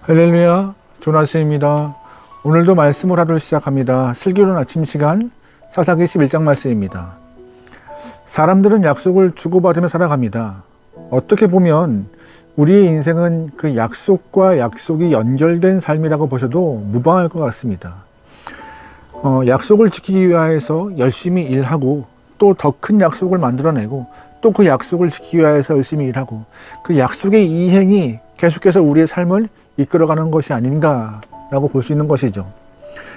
할렐루야, 조나스입니다. 오늘도 말씀을 하루 시작합니다. 슬기로운 아침 시간 사사기 11장 말씀입니다. 사람들은 약속을 주고받으며 살아갑니다. 어떻게 보면 우리의 인생은 그 약속과 약속이 연결된 삶이라고 보셔도 무방할 것 같습니다. 약속을 지키기 위해서 열심히 일하고 또 더 큰 약속을 만들어내고 또 그 약속을 지키기 위해서 열심히 일하고 그 약속의 이행이 계속해서 우리의 삶을 이끌어가는 것이 아닌가라고 볼 수 있는 것이죠.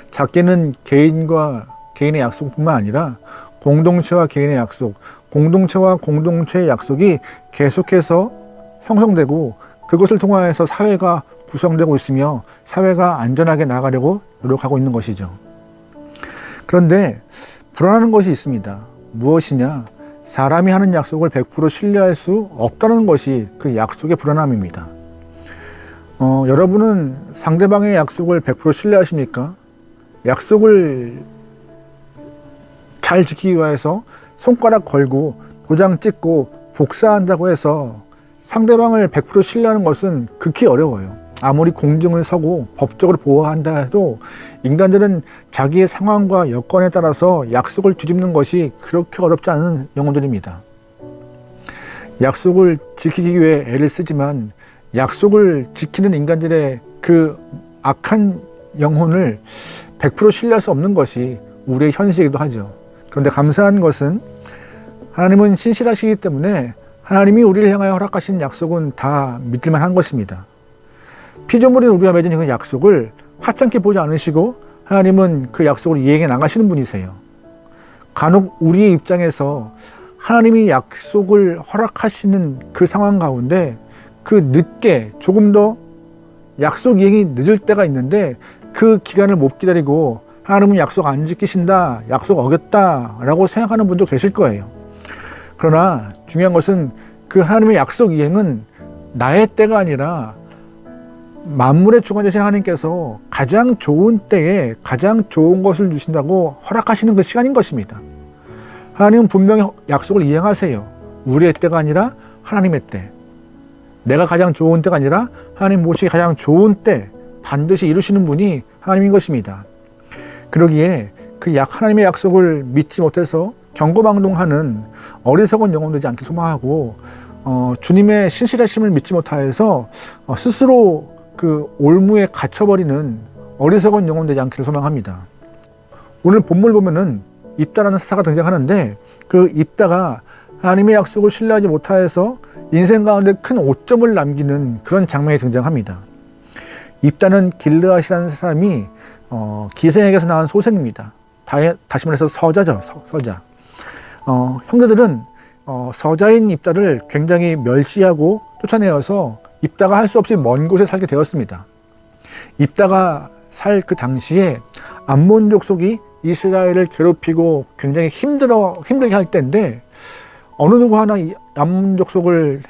작게는 개인과 개인의 약속뿐만 아니라 공동체와 개인의 약속, 공동체와 공동체의 약속이 계속해서 형성되고 그것을 통하여서 사회가 구성되고 있으며 사회가 안전하게 나가려고 노력하고 있는 것이죠. 그런데 불안한 것이 있습니다. 무엇이냐? 사람이 하는 약속을 100% 신뢰할 수 없다는 것이 그 약속의 불안함입니다. 여러분은 상대방의 약속을 100% 신뢰하십니까? 약속을 잘 지키기 위해서 손가락 걸고 도장 찍고 복사한다고 해서 상대방을 100% 신뢰하는 것은 극히 어려워요. 아무리 공중을 서고 법적으로 보호한다 해도 인간들은 자기의 상황과 여건에 따라서 약속을 뒤집는 것이 그렇게 어렵지 않은 영혼들입니다. 약속을 지키기 위해 애를 쓰지만 약속을 지키는 인간들의 그 악한 영혼을 100% 신뢰할 수 없는 것이 우리의 현실이기도 하죠. 그런데 감사한 것은 하나님은 신실하시기 때문에 하나님이 우리를 향하여 허락하신 약속은 다 믿을만 한 것입니다. 피조물인 우리가 맺은 그 약속을 하찮게 보지 않으시고 하나님은 그 약속을 이행해 나가시는 분이세요. 간혹 우리의 입장에서 하나님이 약속을 허락하시는 그 상황 가운데 그 늦게 조금 더 약속 이행이 늦을 때가 있는데 그 기간을 못 기다리고 하나님은 약속 안 지키신다, 약속 어겼다 라고 생각하는 분도 계실 거예요. 그러나 중요한 것은 그 하나님의 약속 이행은 나의 때가 아니라 만물의 주관자신 하나님께서 가장 좋은 때에 가장 좋은 것을 주신다고 허락하시는 그 시간인 것입니다. 하나님은 분명히 약속을 이행하세요. 우리의 때가 아니라 하나님의 때. 내가 가장 좋은 때가 아니라 하나님 모시기 가장 좋은 때 반드시 이루시는 분이 하나님인 것입니다. 그러기에 그 하나님의 약속을 믿지 못해서 경고망동하는 어리석은 영혼 되지 않길 소망하고 주님의 신실하심을 믿지 못하여서 스스로 그 올무에 갇혀버리는 어리석은 영혼 되지 않기를 소망합니다. 오늘 본문을 보면은 입다라는 사사가 등장하는데 그 입다가 하나님의 약속을 신뢰하지 못하여서 인생 가운데 큰 오점을 남기는 그런 장면이 등장합니다. 입다는 길르앗이라는 사람이 기생에게서 낳은 소생입니다. 다시 말해서 서자죠. 서자. 형제들은 서자인 입다를 굉장히 멸시하고 쫓아내어서 입다가 할 수 없이 먼 곳에 살게 되었습니다. 입다가 살 그 당시에 암몬 족속이 이스라엘을 괴롭히고 굉장히 힘들게 할 때인데 어느 누구 하나 이 암몬 족속을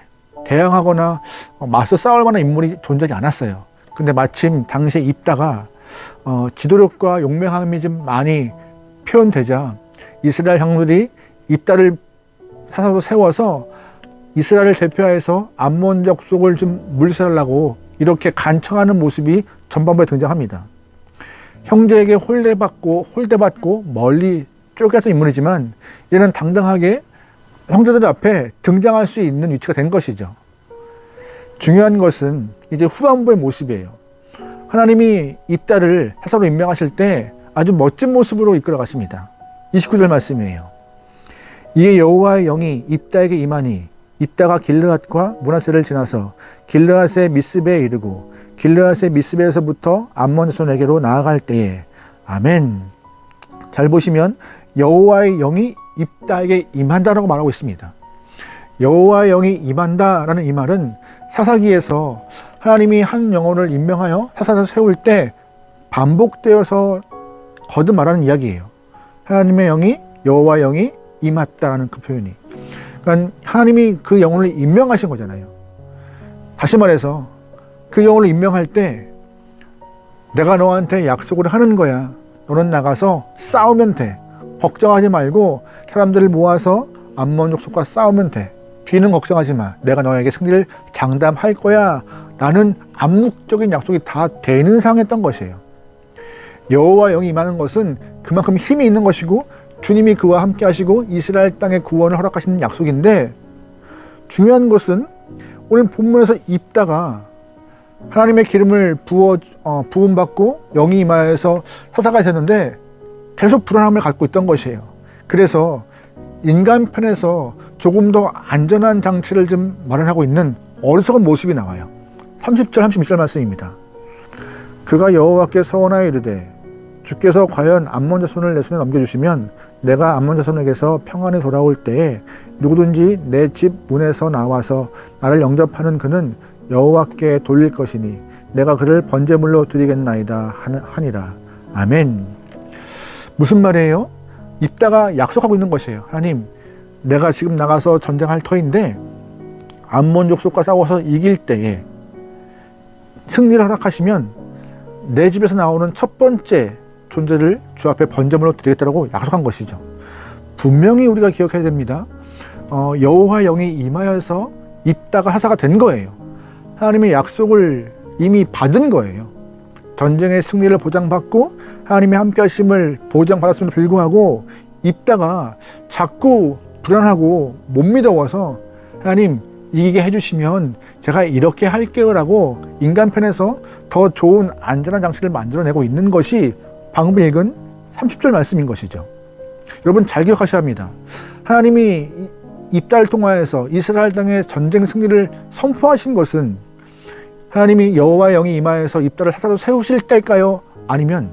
대항하거나 맞서 싸울 만한 인물이 존재하지 않았어요. 근데 마침 당시에 입다가 지도력과 용맹함이 좀 많이 표현되자 이스라엘 형들이 입다를 사사로 세워서 이스라엘을 대표해서 암몬 족속을 좀 물리치려고 이렇게 간청하는 모습이 전반부에 등장합니다. 형제에게 홀대받고 멀리 쫓겼던 인물이지만 얘는 당당하게 형제들 앞에 등장할 수 있는 위치가 된 것이죠. 중요한 것은 이제 후반부의 모습이에요. 하나님이 입다를 사사로 임명하실 때 아주 멋진 모습으로 이끌어 가십니다. 29절 말씀이에요. 이에 여호와의 영이 입다에게 임하니 입다가 길르앗과 므낫세를 지나서 길르앗의 미스베에 이르고 길르앗의 미스베에서부터 암몬 자손에게로 나아갈 때에 아멘. 잘 보시면 여호와의 영이 입다에게 임한다라고 말하고 있습니다. 여호와의 영이 임한다라는 이 말은 사사기에서 하나님이 한 영혼을 임명하여 사사로 세울 때 반복되어서 거듭 말하는 이야기예요. 하나님의 영이 여호와의 영이 임했다라는 그 표현이. 그러니까 하나님이 그 영혼을 임명하신 거잖아요. 다시 말해서 그 영혼을 임명할 때 내가 너한테 약속을 하는 거야. 너는 나가서 싸우면 돼. 걱정하지 말고 사람들을 모아서 암몬 족속과 싸우면 돼. 뒤는 걱정하지 마. 내가 너에게 승리를 장담할 거야. 라는 암묵적인 약속이 다 되는 상황이었던 것이에요. 여호와 영이 임하는 것은 그만큼 힘이 있는 것이고 주님이 그와 함께 하시고 이스라엘 땅의 구원을 허락하시는 약속인데, 중요한 것은 오늘 본문에서 입다가 하나님의 기름을 부음받고 영이 임하여서 사사가 되는데 계속 불안함을 갖고 있던 것이에요. 그래서 인간 편에서 조금 더 안전한 장치를 좀 마련하고 있는 어리석은 모습이 나와요. 30절 31절 말씀입니다. 그가 여호와께 서원하여 이르되 주께서 과연 암몬 자손을 내 손에 넘겨주시면 내가 암몬 자손에게서 평안히 돌아올 때에 누구든지 내 집 문에서 나와서 나를 영접하는 그는 여호와께 돌릴 것이니 내가 그를 번제물로 드리겠나이다 하니라. 아멘. 무슨 말이에요? 입다가 약속하고 있는 것이에요. 하나님, 내가 지금 나가서 전쟁할 터인데 암몬 족속과 싸워서 이길 때에 승리를 허락하시면 내 집에서 나오는 첫 번째 존재를 주 앞에 번제물로 드리겠다고 약속한 것이죠. 분명히 우리가 기억해야 됩니다. 여호와 영이 임하여서 입다가 하사가 된 거예요. 하나님의 약속을 이미 받은 거예요. 전쟁의 승리를 보장받고 하나님의 함께 하심을 보장받았음에도 불구하고 입다가 자꾸 불안하고 못 믿어워서 하나님 이기게 해주시면 제가 이렇게 할게요 라고 인간 편에서 더 좋은 안전한 장치를 만들어내고 있는 것이 방금 읽은 30절 말씀인 것이죠. 여러분 잘 기억하셔야 합니다. 하나님이 입다를 통하여서 이스라엘 땅의 전쟁 승리를 선포하신 것은 하나님이 여호와의 영이 임하여서 입다를 사사로 세우실 때일까요? 아니면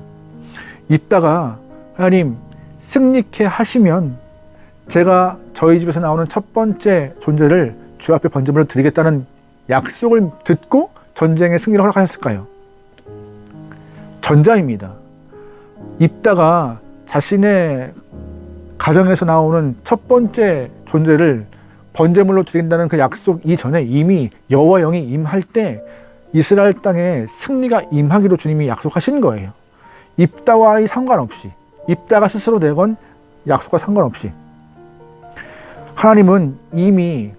입다가 하나님 승리케 하시면 제가 저희 집에서 나오는 첫 번째 존재를 주 앞에 번제물로 드리겠다는 약속을 듣고 전쟁의 승리를 허락하셨을까요? 전자입니다. 입다가 자신의 가정에서 나오는 첫 번째 존재를 번제물로 드린다는 그 약속 이전에 이미 여호와 영이 임할 때 이스라엘 땅에 승리가 임하기로 주님이 약속하신 거예요. 입다와의 상관없이, 입다가 스스로 내건 약속과 상관없이 하나님은 이미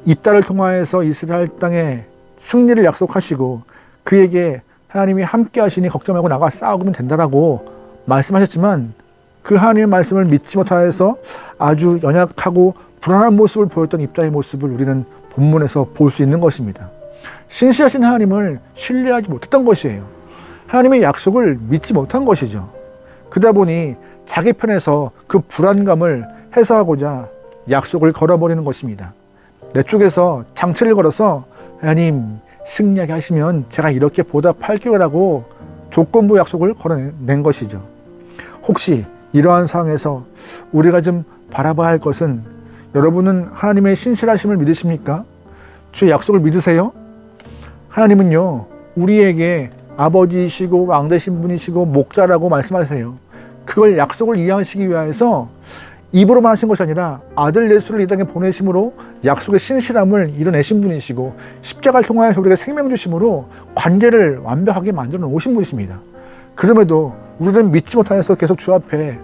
입다를 통하여서 이스라엘 땅에 승리를 약속하시고 그에게 하나님이 함께 하시니 걱정 말고 나가 싸우면 된다라고 말씀하셨지만 그 하나님의 말씀을 믿지 못하여서 아주 연약하고 불안한 모습을 보였던 입다의 모습을 우리는 본문에서 볼 수 있는 것입니다. 신실하신 하나님을 신뢰하지 못했던 것이에요. 하나님의 약속을 믿지 못한 것이죠. 그러다 보니 자기 편에서 그 불안감을 해소하고자 약속을 걸어버리는 것입니다. 내 쪽에서 장치를 걸어서 하나님 승리하게 하시면 제가 이렇게 보답할게요 라고 조건부 약속을 걸어낸 것이죠. 혹시 이러한 상황에서 우리가 좀 바라봐야 할 것은, 여러분은 하나님의 신실하심을 믿으십니까? 주의 약속을 믿으세요? 하나님은요 우리에게 아버지이시고 왕 되신 분이시고 목자라고 말씀하세요. 그걸 약속을 이해하시기 위해서 입으로만 하신 것이 아니라 아들 예수를 이 땅에 보내심으로 약속의 신실함을 이뤄내신 분이시고 십자가를 통하여서 우리에게 생명 주심으로 관계를 완벽하게 만들어 놓으신 분이십니다. 그럼에도 우리는 믿지 못하여서 계속 주 앞에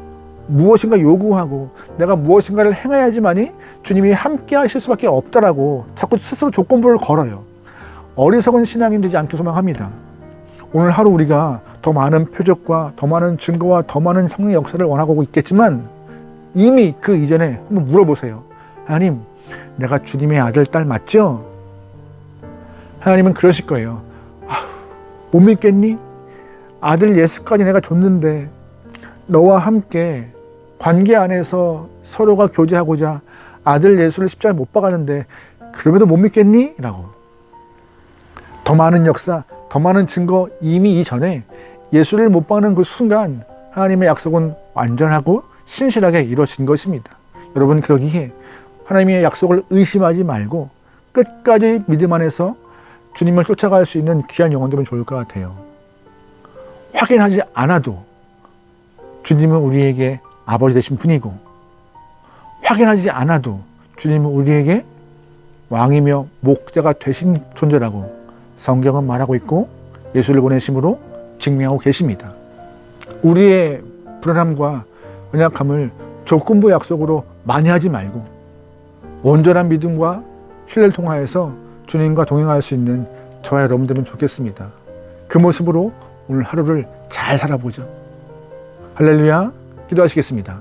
무엇인가 요구하고 내가 무엇인가를 행해야지만이 주님이 함께 하실 수밖에 없다라고 자꾸 스스로 조건부를 걸어요. 어리석은 신앙이 되지 않길 소망합니다. 오늘 하루 우리가 더 많은 표적과 더 많은 증거와 더 많은 성령의 역사를 원하고 있겠지만 이미 그 이전에 한번 물어보세요. 하나님, 내가 주님의 아들, 딸 맞죠? 하나님은 그러실 거예요. 못 믿겠니? 아들 예수까지 내가 줬는데 너와 함께 관계 안에서 서로가 교제하고자 아들 예수를 십자가에 못 박았는데 그럼에도 못 믿겠니? 라고. 더 많은 역사, 더 많은 증거 이미 이전에 예수를 못 박는 그 순간 하나님의 약속은 완전하고 신실하게 이루어진 것입니다. 여러분 그러기에 하나님의 약속을 의심하지 말고 끝까지 믿음 안에서 주님을 쫓아갈 수 있는 귀한 영혼 되면 좋을 것 같아요. 확인하지 않아도 주님은 우리에게 아버지 되신 분이고 확인하지 않아도 주님은 우리에게 왕이며 목자가 되신 존재라고 성경은 말하고 있고 예수를 보내심으로 증명하고 계십니다. 우리의 불안함과 연약함을 조건부 약속으로 많이 하지 말고 온전한 믿음과 신뢰를 통하여서 주님과 동행할 수 있는 저와 여러분들은 좋겠습니다. 그 모습으로 오늘 하루를 잘 살아보죠. 할렐루야. 기도하시겠습니다.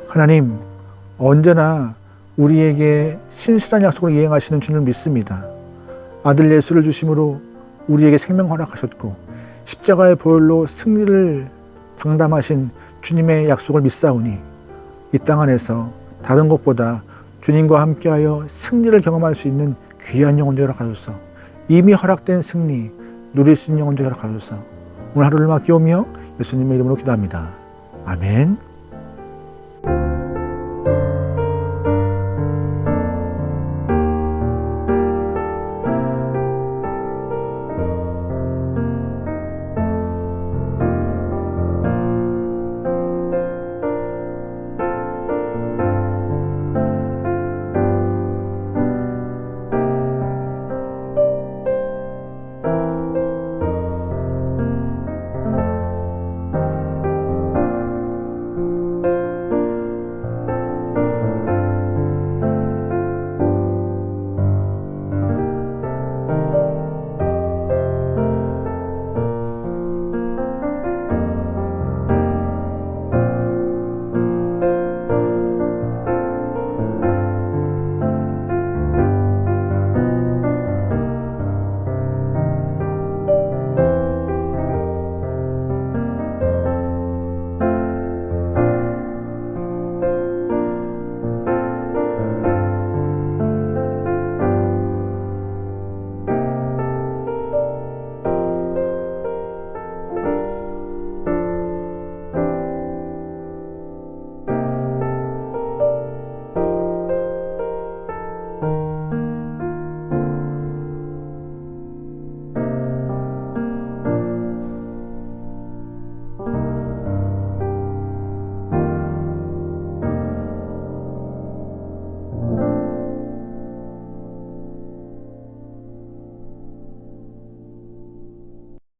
하나님, 언제나 우리에게 신실한 약속을 이행하시는 주님을 믿습니다. 아들 예수를 주심으로 우리에게 생명 허락하셨고 십자가의 보혈로 승리를 장담하신 주님의 약속을 믿사오니 이 땅 안에서 다른 것보다 주님과 함께하여 승리를 경험할 수 있는 귀한 영혼들 허락하소서. 이미 허락된 승리 누릴 수 있는 영혼들 허락하소서. 오늘 하루를 맡기오며 예수님의 이름으로 기도합니다. 아멘.